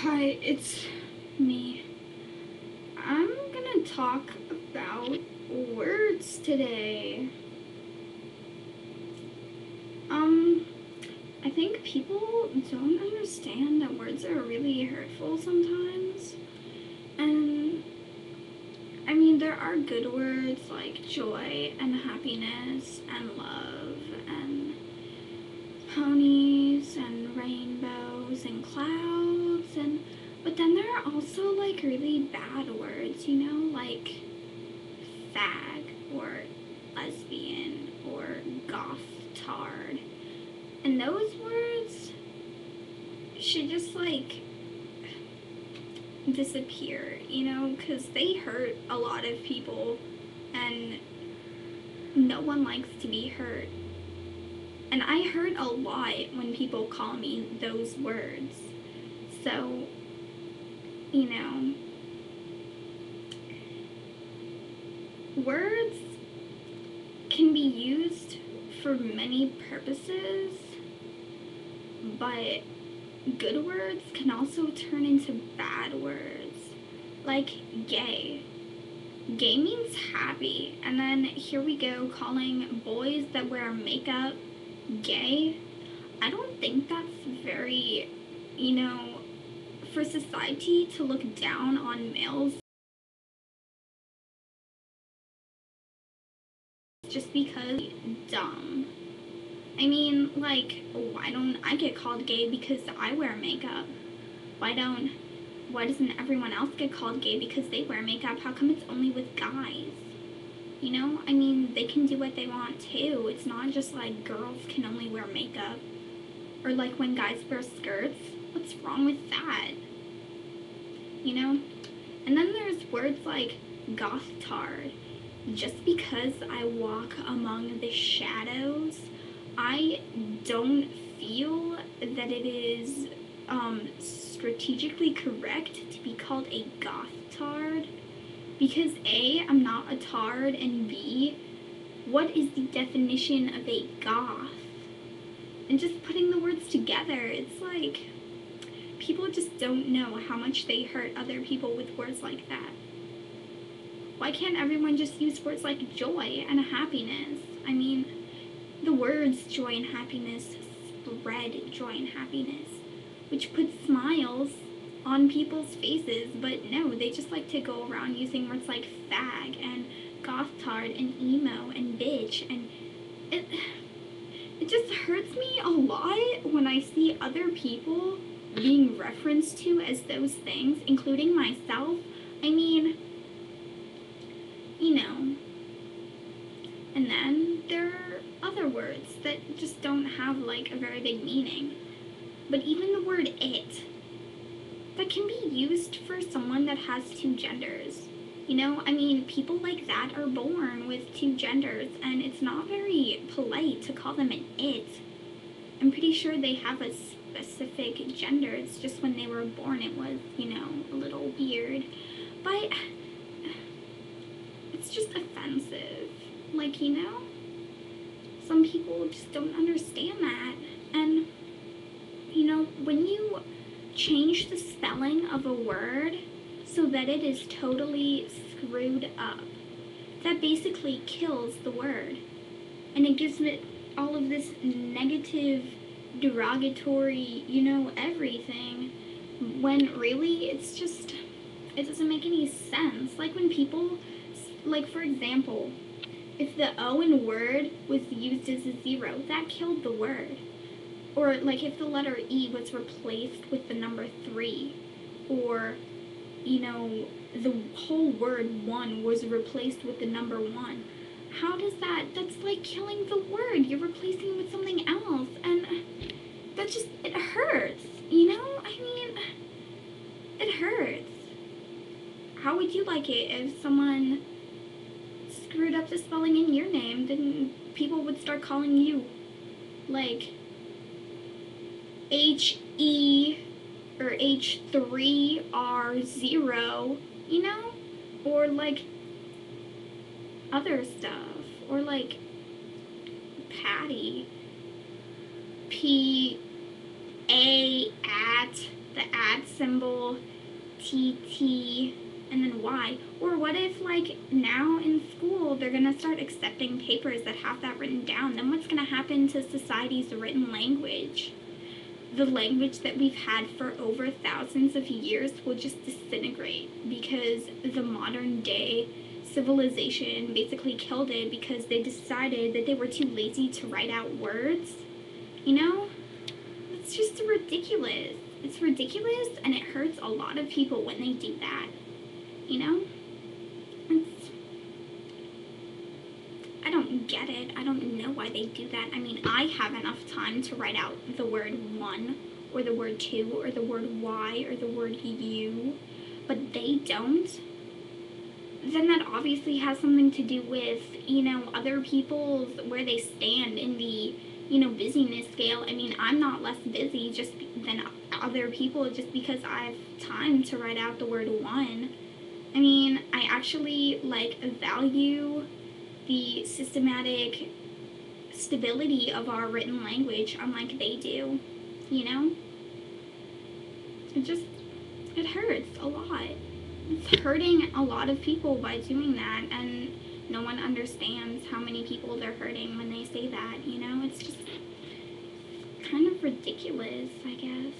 Hi, it's me. I'm gonna talk about words today. Um, I think people don't understand that words are really hurtful sometimes. And I mean, there are good words like joy and happiness and love and ponies and rainbows and clouds and but then there are also like really bad words, like fag or lesbian or goth tard. And those words should just like disappear, because they hurt a lot of people and no one likes to be hurt. And I hurt a lot when people call me those words. So, words can be used for many purposes, but good words can also turn into bad words. Like gay. Gay means happy, and then here we go calling boys that wear makeup gay. I don't think that's very, for society to look down on males just because dumb. I mean, like, why don't I get called gay because I wear makeup? Why doesn't everyone else get called gay because they wear makeup? How come it's only with guys? I mean, they can do what they want too. It's not just like girls can only wear makeup. Or like when guys wear skirts. What's wrong with that? And then there's words like goth tard. Just because I walk among the shadows, I don't feel that it is strategically correct to be called a goth tard. Because A, I'm not a tard, and B, what is the definition of a goth? And just putting the words together, it's like people just don't know how much they hurt other people with words like that. Why can't everyone just use words like joy and happiness? I mean, the words joy and happiness spread joy and happiness, which puts smiles on people's faces, but no, they just like to go around using words like fag and goth tard and emo and bitch, and it just hurts me a lot when I see other people being referenced to as those things, including myself. I mean, and then there are other words that just don't have like a very big meaning. But even the word it, that can be used for someone that has two genders. I mean, people like that are born with two genders, and it's not very polite to call them an it. I'm pretty sure they have a specific gender. It's just when they were born it was, a little weird. But it's just offensive. Like, some people just don't understand that. And, when you change the spelling of a word so that it is totally screwed up, that basically kills the word. And it gives it all of this negative, derogatory, everything, when really it's just, it doesn't make any sense. Like when people, like for example, if the O in word was used as a 0, that killed the word. Or like if the letter E was replaced with the number 3, or the whole word one was replaced with the number 1. How does that's like killing the word. You're replacing it with something else, and that just, it hurts, I mean, it hurts. How would you like it if someone screwed up the spelling in your name? Then people would start calling you like HE or H3R0, or like other stuff, or like Patty, PA at the at symbol, TT, and then Y? Or what if, like, now in school they're going to start accepting papers that have that written down? Then what's going to happen to society's written language? The language that we've had for over thousands of years will just disintegrate because the modern day civilization basically killed it because they decided that they were too lazy to write out words. You know? It's just ridiculous. It's ridiculous, and it hurts a lot of people when they do that. You know? I don't get it. I don't know why they do that. I mean, I have enough time to write out the word one, or the word two, or the word Y, or the word you, but they don't. Then that obviously has something to do with, you know, other people's, where they stand in the, you know, busyness scale. I mean, I'm not less busy than other people just because I have time to write out the word one. I mean, I actually, like, value the systematic stability of our written language unlike they do, you know? It hurts a lot. It's hurting a lot of people by doing that, and no one understands how many people they're hurting when they say that, you know? It's just kind of ridiculous, I guess.